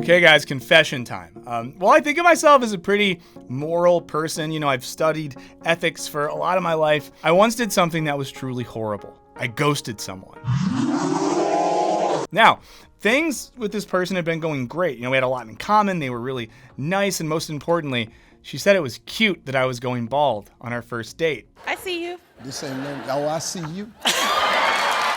Okay guys, confession time. Well, I think of myself as a pretty moral person. You know, I've studied ethics for a lot of my life. I once did something that was truly horrible. I ghosted someone. Now, things with this person had been going great. You know, we had a lot in common. They were really nice. And most importantly, she said it was cute that I was going bald on our first date. I see you. This ain't no, oh, I see you.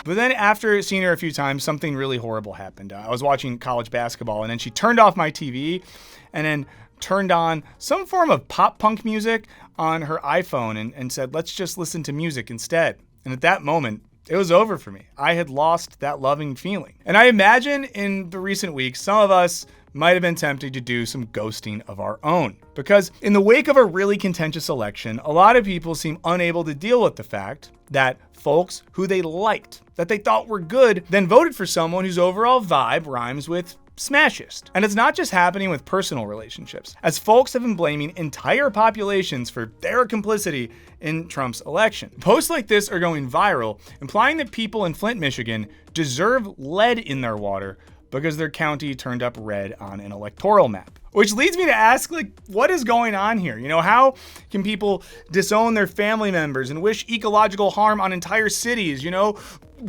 But then after seeing her a few times, something really horrible happened. I was watching college basketball, and then she turned off my TV and then turned on some form of pop punk music on her iPhone and said, let's just listen to music instead. And at that moment, it was over for me. I had lost that loving feeling. And I imagine in the recent weeks, some of us might have been tempted to do some ghosting of our own. Because in the wake of a really contentious election, a lot of people seem unable to deal with the fact that folks who they liked, that they thought were good, then voted for someone whose overall vibe rhymes with smashist. And it's not just happening with personal relationships, as folks have been blaming entire populations for their complicity in Trump's election. Posts like this are going viral, implying that people in Flint, Michigan deserve lead in their water because their county turned up red on an electoral map. Which leads me to ask, what is going on here? You know, how can people disown their family members and wish ecological harm on entire cities? You know,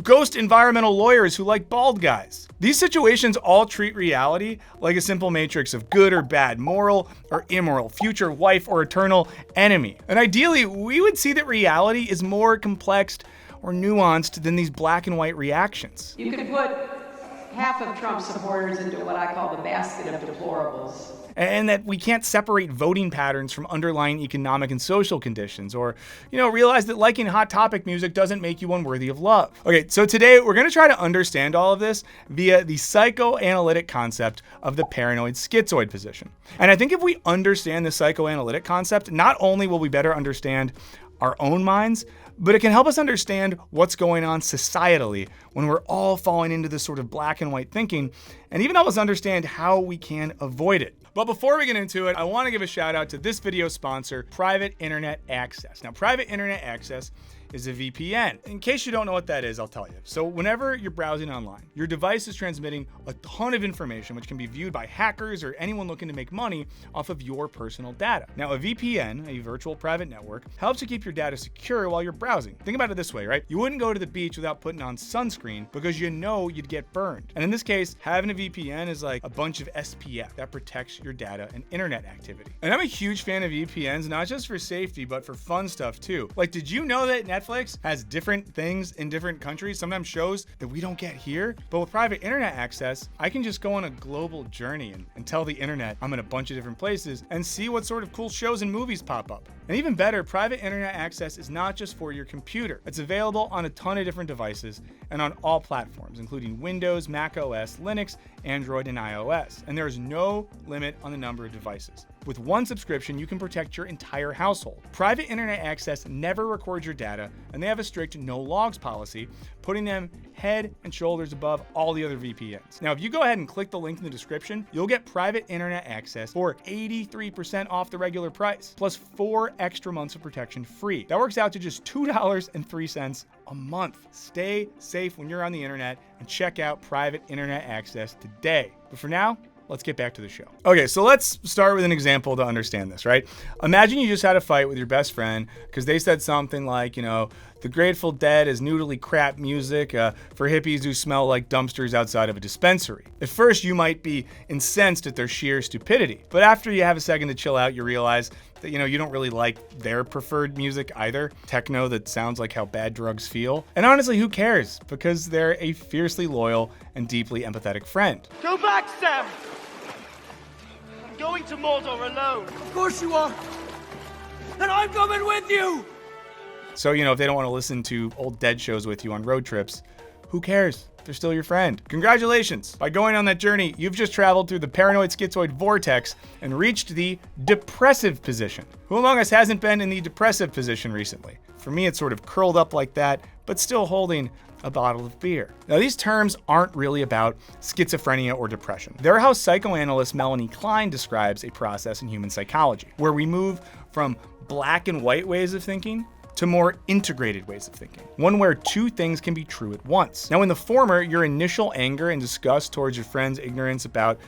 ghost environmental lawyers who like bald guys. These situations all treat reality like a simple matrix of good or bad, moral or immoral, future wife or eternal enemy. And ideally, we would see that reality is more complex or nuanced than these black and white reactions. You could put half of Trump supporters into what I call the basket of deplorables. And that we can't separate voting patterns from underlying economic and social conditions, or, you know, realize that liking Hot Topic music doesn't make you unworthy of love. Okay, so today we're going to try to understand all of this via the psychoanalytic concept of the paranoid-schizoid position. And I think if we understand the psychoanalytic concept, not only will we better understand our own minds, but it can help us understand what's going on societally when we're all falling into this sort of black and white thinking, and even help us understand how we can avoid it. But before we get into it, I want to give a shout out to this video sponsor, Private Internet Access. Now, Private Internet Access is a VPN. In case you don't know what that is, I'll tell you. So whenever you're browsing online, your device is transmitting a ton of information which can be viewed by hackers or anyone looking to make money off of your personal data. Now, a VPN, a virtual private network, helps you keep your data secure while you're browsing. Think about it this way, right? You wouldn't go to the beach without putting on sunscreen because you know you'd get burned. And in this case, having a VPN is like a bunch of SPF that protects your data and internet activity. And I'm a huge fan of VPNs, not just for safety, but for fun stuff too. Like, did you know that Netflix has different things in different countries, sometimes shows that we don't get here? But with private internet access, I can just go on a global journey and tell the internet I'm in a bunch of different places and see what sort of cool shows and movies pop up. And even better, private internet access is not just for your computer. It's available on a ton of different devices and on all platforms, including Windows, Mac OS, Linux, Android, and iOS. And there is no limit on the number of devices. With one subscription, you can protect your entire household. Private internet access never records your data, and they have a strict no logs policy, putting them head and shoulders above all the other VPNs. Now, if you go ahead and click the link in the description, you'll get private internet access for 83% off the regular price, plus 4 extra months of protection free. That works out to just $2.03 a month. Stay safe when you're on the internet and check out private internet access today. But for now, let's get back to the show. Okay, so let's start with an example to understand this, right? Imagine you just had a fight with your best friend because they said something like, you know, the Grateful Dead is noodly crap music for hippies who smell like dumpsters outside of a dispensary. At first, you might be incensed at their sheer stupidity, but after you have a second to chill out, you realize that, you know, you don't really like their preferred music either. Techno that sounds like how bad drugs feel. And honestly, who cares? Because they're a fiercely loyal and deeply empathetic friend. Go back, Sam! I'm going to Mordor alone. Of course you are. And I'm coming with you! So, you know, if they don't want to listen to old Dead shows with you on road trips, who cares? They're still your friend. Congratulations! By going on that journey, you've just traveled through the paranoid-schizoid vortex and reached the depressive position. Who among us hasn't been in the depressive position recently? For me, it's sort of curled up like that, but still holding a bottle of beer. Now, these terms aren't really about schizophrenia or depression. They're how psychoanalyst Melanie Klein describes a process in human psychology, where we move from black and white ways of thinking to more integrated ways of thinking, one where two things can be true at once. Now, in the former, your initial anger and disgust towards your friend's ignorance about,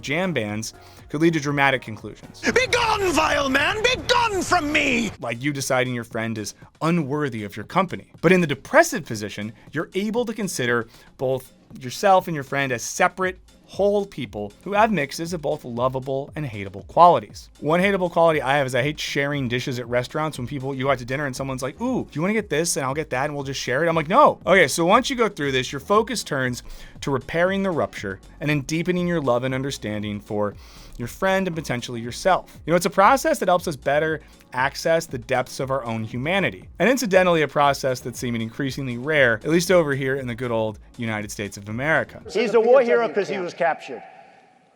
jam bands could lead to dramatic conclusions. Be gone, vile man! Be gone from me! Like you deciding your friend is unworthy of your company. But in the depressive position, you're able to consider both yourself and your friend as separate, whole people who have mixes of both lovable and hateable qualities. One hateable quality I have is I hate sharing dishes at restaurants. When you go out to dinner and someone's like, ooh, do you want to get this? And I'll get that and we'll just share it. I'm like, no. Okay, so once you go through this, your focus turns to repairing the rupture and then deepening your love and understanding for your friend and potentially yourself. It's a process that helps us better access the depths of our own humanity. And incidentally, a process that's seeming increasingly rare, at least over here in the good old United States of America. He's a war hero because he was captured.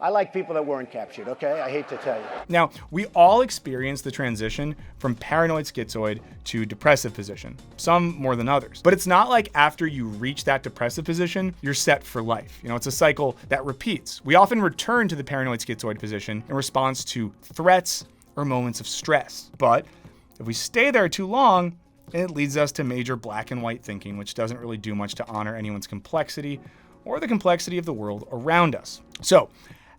I like people that weren't captured, okay? I hate to tell you. Now, we all experience the transition from paranoid-schizoid to depressive position, some more than others. But it's not like after you reach that depressive position, you're set for life. It's a cycle that repeats. We often return to the paranoid-schizoid position in response to threats or moments of stress. But if we stay there too long, it leads us to major black and white thinking, which doesn't really do much to honor anyone's complexity or the complexity of the world around us. So,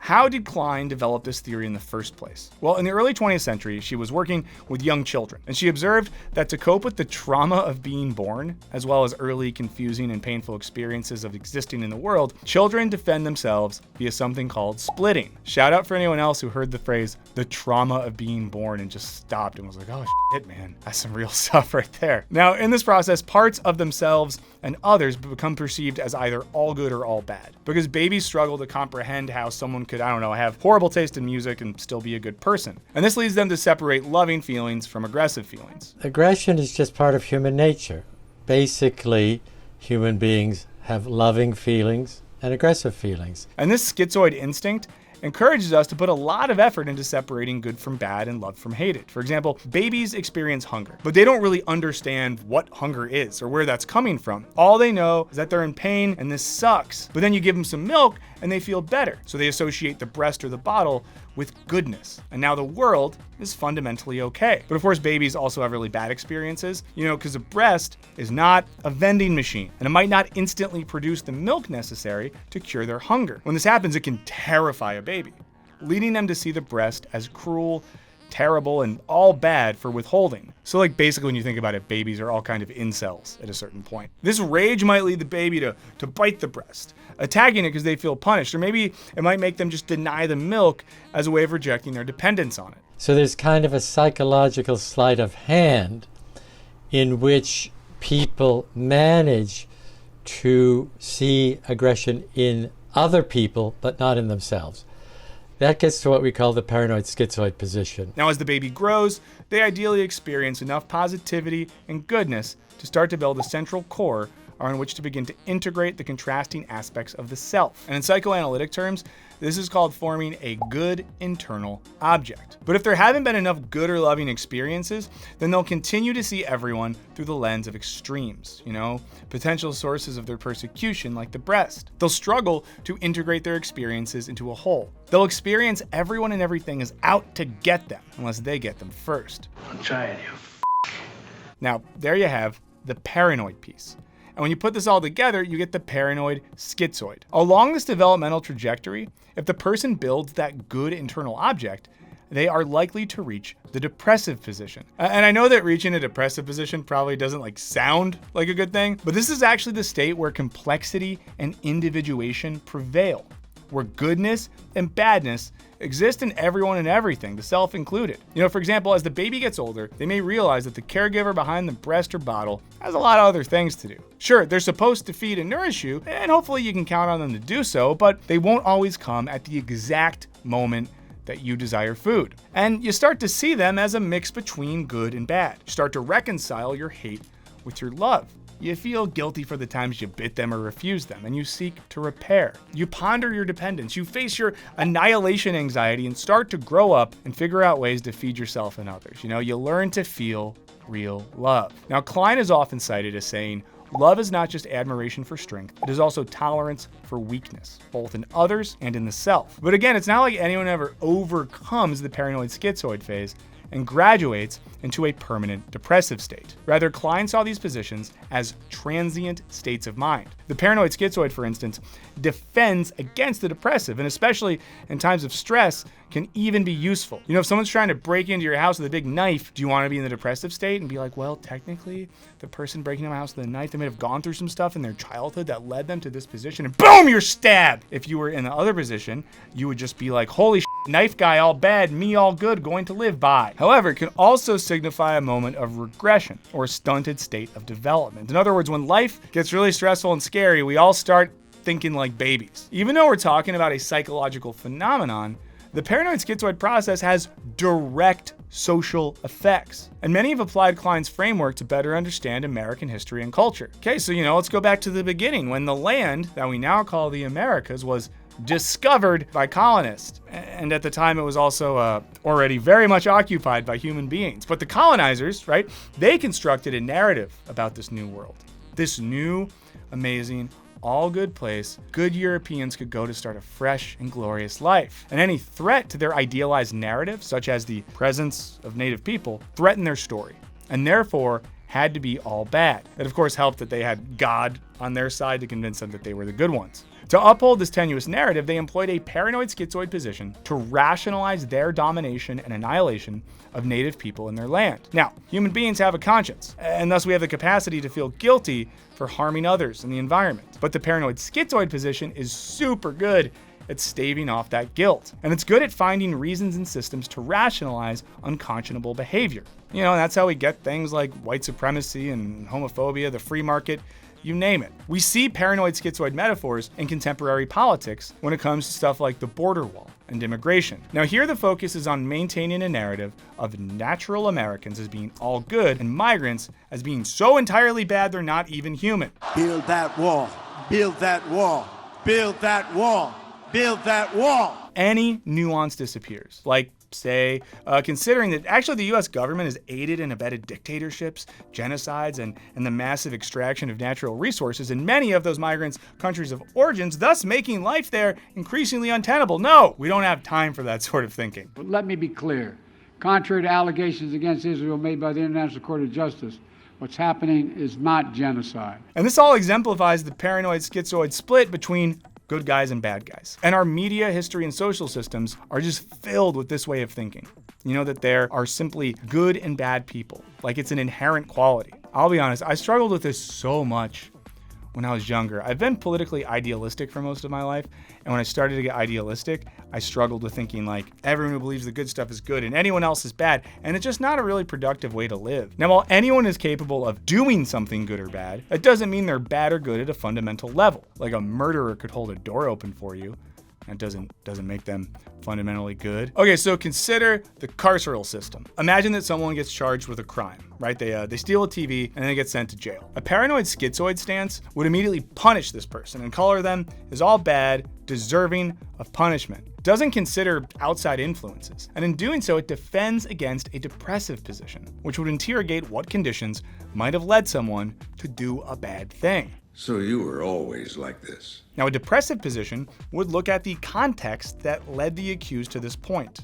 how did Klein develop this theory in the first place? Well, in the early 20th century, she was working with young children, and she observed that to cope with the trauma of being born, as well as early confusing and painful experiences of existing in the world, children defend themselves via something called splitting. Shout out for anyone else who heard the phrase, the trauma of being born, and just stopped and was like, oh shit, man, that's some real stuff right there. Now, in this process, parts of themselves and others become perceived as either all good or all bad, because babies struggle to comprehend how someone could, have horrible taste in music and still be a good person. And this leads them to separate loving feelings from aggressive feelings. Aggression is just part of human nature. Basically, human beings have loving feelings and aggressive feelings. And this schizoid instinct encourages us to put a lot of effort into separating good from bad and love from hated. For example, babies experience hunger, but they don't really understand what hunger is or where that's coming from. All they know is that they're in pain and this sucks. But then you give them some milk and they feel better. So they associate the breast or the bottle with goodness. And now the world is fundamentally okay. But of course, babies also have really bad experiences, because a breast is not a vending machine and it might not instantly produce the milk necessary to cure their hunger. When this happens, it can terrify a baby, leading them to see the breast as cruel, terrible, and all bad for withholding. So basically when you think about it, babies are all kind of incels at a certain point. This rage might lead the baby to bite the breast, attacking it because they feel punished, or maybe it might make them just deny the milk as a way of rejecting their dependence on it. So there's kind of a psychological sleight of hand in which people manage to see aggression in other people, but not in themselves. That gets to what we call the paranoid-schizoid position. Now, as the baby grows, they ideally experience enough positivity and goodness to start to build a central core on which to begin to integrate the contrasting aspects of the self. And in psychoanalytic terms, this is called forming a good internal object. But if there haven't been enough good or loving experiences, then they'll continue to see everyone through the lens of extremes, potential sources of their persecution like the breast. They'll struggle to integrate their experiences into a whole. They'll experience everyone and everything is out to get them unless they get them first. I'm trying you. Now, there you have the paranoid piece. And when you put this all together, you get the paranoid-schizoid. Along this developmental trajectory, if the person builds that good internal object, they are likely to reach the depressive position. And I know that reaching a depressive position probably doesn't sound like a good thing, but this is actually the state where complexity and individuation prevail, where goodness and badness exist in everyone and everything, the self included. For example, as the baby gets older, they may realize that the caregiver behind the breast or bottle has a lot of other things to do. Sure, they're supposed to feed and nourish you, and hopefully you can count on them to do so, but they won't always come at the exact moment that you desire food. And you start to see them as a mix between good and bad. You start to reconcile your hate with your love. You feel guilty for the times you bit them or refused them, and you seek to repair. You ponder your dependence. You face your annihilation anxiety and start to grow up and figure out ways to feed yourself and others. You learn to feel real love. Now, Klein is often cited as saying, love is not just admiration for strength, it is also tolerance for weakness, both in others and in the self. But again, it's not like anyone ever overcomes the paranoid-schizoid phase. and graduates into a permanent depressive state. Rather, Klein saw these positions as transient states of mind. The paranoid schizoid, for instance, defends against the depressive, and especially in times of stress, can even be useful. You know, if someone's trying to break into your house with a big knife, do you want to be in the depressive state and be like, well, technically, the person breaking into my house with a knife, they may have gone through some stuff in their childhood that led them to this position, and boom, you're stabbed! If you were in the other position, you would just be like, holy shit, knife guy all bad, me all good, going to live by. However, it can also signify a moment of regression or a stunted state of development. In other words, when life gets really stressful and scary, we all start thinking like babies. Even though we're talking about a psychological phenomenon, the paranoid schizoid process has direct social effects. And many have applied Klein's framework to better understand American history and culture. Okay, so let's go back to the beginning, when the land that we now call the Americas was discovered by colonists. And at the time, it was also already very much occupied by human beings. But the colonizers, right, they constructed a narrative about this new world. This new, amazing, all good place good Europeans could go to start a fresh and glorious life. And any threat to their idealized narrative, such as the presence of native people, threatened their story, and therefore had to be all bad. It of course helped that they had God on their side to convince them that they were the good ones. To uphold this tenuous narrative, they employed a paranoid schizoid position to rationalize their domination and annihilation of native people in their land. Now, human beings have a conscience, and thus we have the capacity to feel guilty for harming others in the environment. But the paranoid schizoid position is super good at staving off that guilt. And it's good at finding reasons and systems to rationalize unconscionable behavior. And that's how we get things like white supremacy and homophobia, the free market, you name it. We see paranoid schizoid metaphors in contemporary politics when it comes to stuff like the border wall and immigration. Now here the focus is on maintaining a narrative of natural Americans as being all good and migrants as being so entirely bad they're not even human. Build that wall. Build that wall. Build that wall. Build that wall. Any nuance disappears. Like, say, considering that actually the US government has aided and abetted dictatorships, genocides, and the massive extraction of natural resources in many of those migrants' countries of origins, thus making life there increasingly untenable. No, we don't have time for that sort of thinking. But let me be clear. Contrary to allegations against Israel made by the International Court of Justice, what's happening is not genocide. And this all exemplifies the paranoid schizoid split between good guys and bad guys. And our media, history, and social systems are just filled with this way of thinking. That there are simply good and bad people, like it's an inherent quality. I'll be honest, I struggled with this so much when I was younger. I've been politically idealistic for most of my life, and when I started to get idealistic, I struggled with thinking like everyone who believes the good stuff is good and anyone else is bad, and it's just not a really productive way to live. Now, while anyone is capable of doing something good or bad, that doesn't mean they're bad or good at a fundamental level. Like a murderer could hold a door open for you. That doesn't make them fundamentally good. Okay, so consider the carceral system. Imagine that someone gets charged with a crime, right? They steal a TV and they get sent to jail. A paranoid schizoid stance would immediately punish this person and color them as all bad, deserving of punishment. It doesn't consider outside influences, and in doing so, it defends against a depressive position, which would interrogate what conditions might have led someone to do a bad thing. So you were always like this. Now, a depressive position would look at the context that led the accused to this point,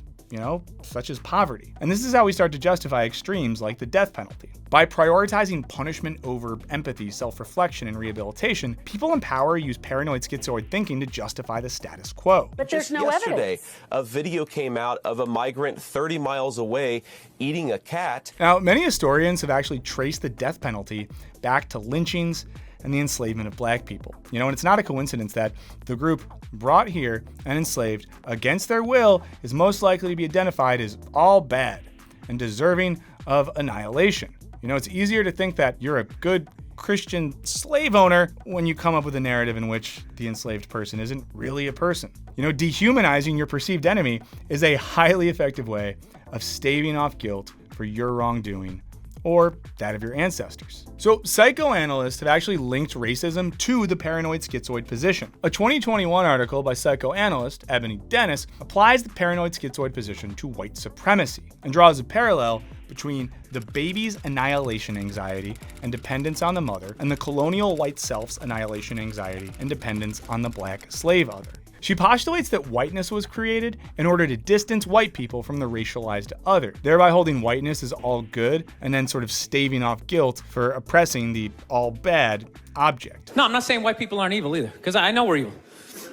such as poverty. And this is how we start to justify extremes like the death penalty. By prioritizing punishment over empathy, self-reflection, and rehabilitation, people in power use paranoid schizoid thinking to justify the status quo. But there's no evidence. Yesterday, a video came out of a migrant 30 miles away eating a cat. Now, many historians have actually traced the death penalty back to lynchings and the enslavement of black people. And it's not a coincidence that the group brought here and enslaved against their will is most likely to be identified as all bad and deserving of annihilation. It's easier to think that you're a good Christian slave owner when you come up with a narrative in which the enslaved person isn't really a person. Dehumanizing your perceived enemy is a highly effective way of staving off guilt for your wrongdoing or that of your ancestors. So psychoanalysts have actually linked racism to the paranoid schizoid position. A 2021 article by psychoanalyst Ebony Dennis applies the paranoid schizoid position to white supremacy and draws a parallel between the baby's annihilation anxiety and dependence on the mother and the colonial white self's annihilation anxiety and dependence on the black slave other. She postulates that whiteness was created in order to distance white people from the racialized other, thereby holding whiteness as all good and then sort of staving off guilt for oppressing the all bad object. No, I'm not saying white people aren't evil either, because I know we're evil.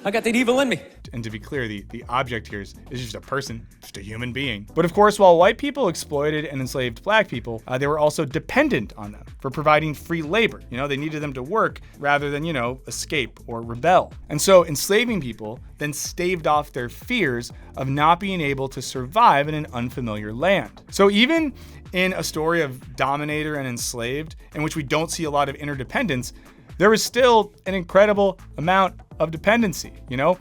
I got that evil in me. And to be clear, the object here is just a person, just a human being. But of course, while white people exploited and enslaved black people, they were also dependent on them for providing free labor. They needed them to work rather than, escape or rebel. And so enslaving people then staved off their fears of not being able to survive in an unfamiliar land. So even in a story of dominator and enslaved, in which we don't see a lot of interdependence, there was still an incredible amount of dependency.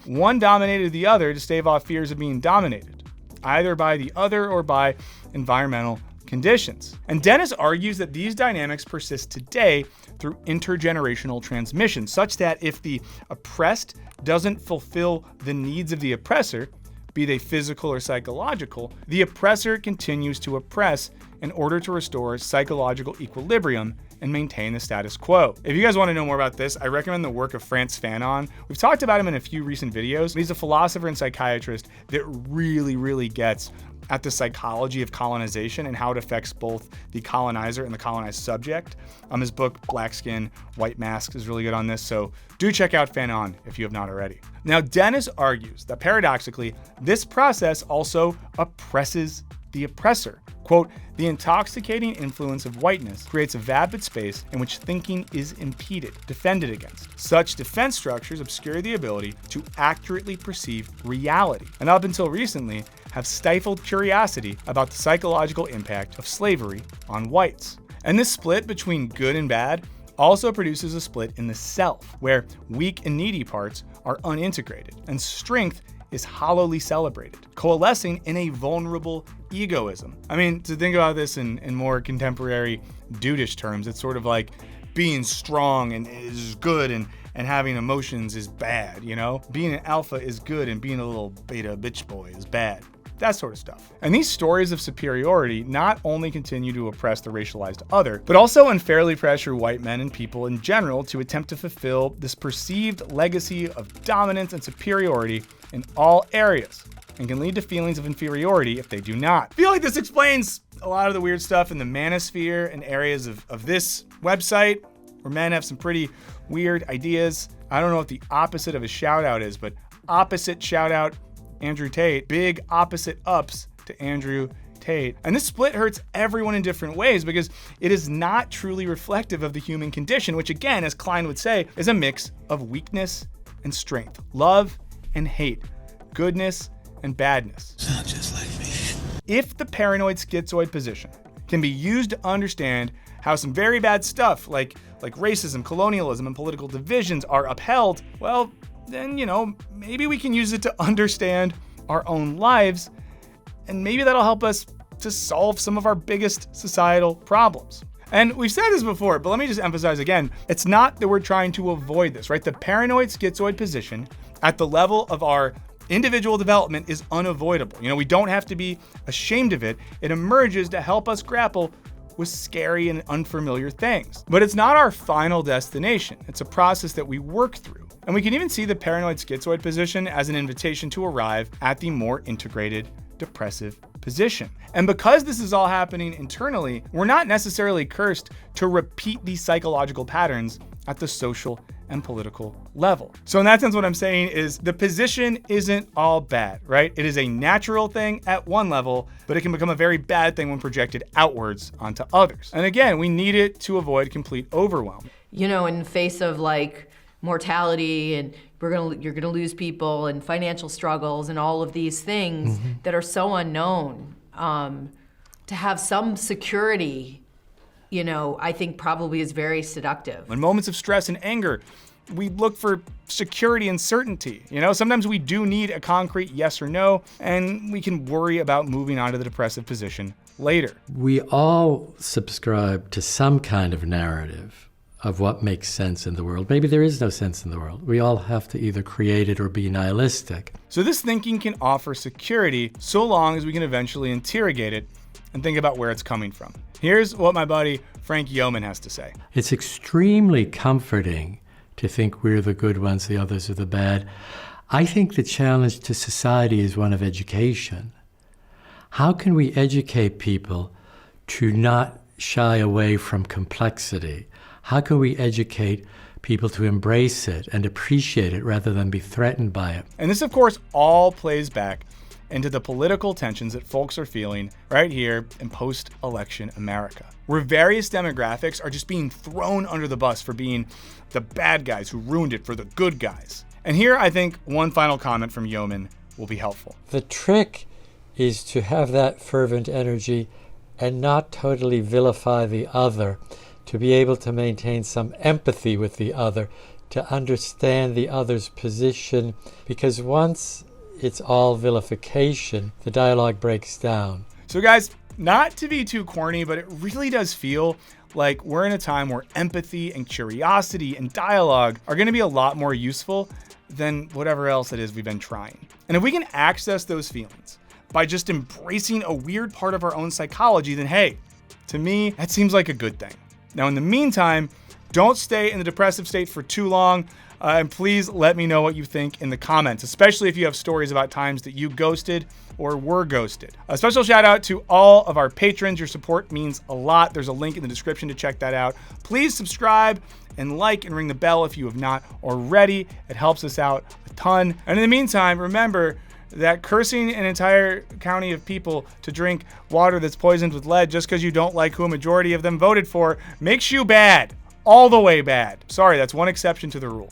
One dominated the other to stave off fears of being dominated, either by the other or by environmental conditions. And Dennis argues that these dynamics persist today through intergenerational transmission, such that if the oppressed doesn't fulfill the needs of the oppressor, be they physical or psychological, the oppressor continues to oppress in order to restore psychological equilibrium and maintain the status quo. If you guys want to know more about this, I recommend the work of Frantz Fanon. We've talked about him in a few recent videos. He's a philosopher and psychiatrist that really gets at the psychology of colonization and how it affects both the colonizer and the colonized subject. His book, Black Skin, White Masks, is really good on this, so do check out Fanon if you have not already. Now, Dennis argues that paradoxically, this process also oppresses the oppressor. Quote, the intoxicating influence of whiteness creates a vapid space in which thinking is impeded, defended against. Such defense structures obscure the ability to accurately perceive reality, and up until recently have stifled curiosity about the psychological impact of slavery on whites. And this split between good and bad also produces a split in the self, where weak and needy parts are unintegrated, and strength is hollowly celebrated, coalescing in a vulnerable egoism. I mean, to think about this in more contemporary dudish terms, it's sort of like being strong and is good and having emotions is bad, Being an alpha is good and being a little beta bitch boy is bad. That sort of stuff. And these stories of superiority not only continue to oppress the racialized other, but also unfairly pressure white men and people in general to attempt to fulfill this perceived legacy of dominance and superiority in all areas, and can lead to feelings of inferiority if they do not. I feel like this explains a lot of the weird stuff in the manosphere and areas of this website, where men have some pretty weird ideas. I don't know what the opposite of a shout out is, but opposite shout out Andrew Tate. Big opposite ups to Andrew Tate. And this split hurts everyone in different ways because it is not truly reflective of the human condition, which again, as Klein would say, is a mix of weakness and strength, love and hate, goodness and badness. Sound just like me. If the paranoid-schizoid position can be used to understand how some very bad stuff like racism, colonialism, and political divisions are upheld, well, then, maybe we can use it to understand our own lives, and maybe that'll help us to solve some of our biggest societal problems. And we've said this before, but let me just emphasize again, it's not that we're trying to avoid this, right? The paranoid-schizoid position at the level of our individual development is unavoidable. We don't have to be ashamed of it. It emerges to help us grapple with scary and unfamiliar things. But it's not our final destination. It's a process that we work through. And we can even see the paranoid-schizoid position as an invitation to arrive at the more integrated depressive position. And because this is all happening internally, we're not necessarily cursed to repeat these psychological patterns at the social and political level. So in that sense, what I'm saying is the position isn't all bad, right? It is a natural thing at one level, but it can become a very bad thing when projected outwards onto others. And again, we need it to avoid complete overwhelm. In the face of mortality and you're gonna lose people and financial struggles and all of these things that are so unknown, to have some security, I think probably is very seductive. In moments of stress and anger, we look for security and certainty. Sometimes we do need a concrete yes or no, and we can worry about moving on to the depressive position later. We all subscribe to some kind of narrative of what makes sense in the world. Maybe there is no sense in the world. We all have to either create it or be nihilistic. So this thinking can offer security so long as we can eventually interrogate it and think about where it's coming from. Here's what my buddy Frank Yeoman has to say. It's extremely comforting to think we're the good ones, the others are the bad. I think the challenge to society is one of education. How can we educate people to not shy away from complexity? How can we educate people to embrace it and appreciate it rather than be threatened by it? And this, of course, all plays back into the political tensions that folks are feeling right here in post-election America, where various demographics are just being thrown under the bus for being the bad guys who ruined it for the good guys. And here, I think one final comment from Yeoman will be helpful. The trick is to have that fervent energy and not totally vilify the other, to be able to maintain some empathy with the other, to understand the other's position, because once it's all vilification, the dialogue breaks down. So guys, not to be too corny, but it really does feel like we're in a time where empathy and curiosity and dialogue are going to be a lot more useful than whatever else it is we've been trying. And if we can access those feelings by just embracing a weird part of our own psychology, then hey, to me, that seems like a good thing. Now, in the meantime, don't stay in the depressive state for too long. And please let me know what you think in the comments, especially if you have stories about times that you ghosted or were ghosted. A special shout out to all of our patrons. Your support means a lot. There's a link in the description to check that out. Please subscribe and like and ring the bell if you have not already. It helps us out a ton. And in the meantime, remember that cursing an entire county of people to drink water that's poisoned with lead just because you don't like who a majority of them voted for makes you bad. All the way bad. Sorry, that's one exception to the rule.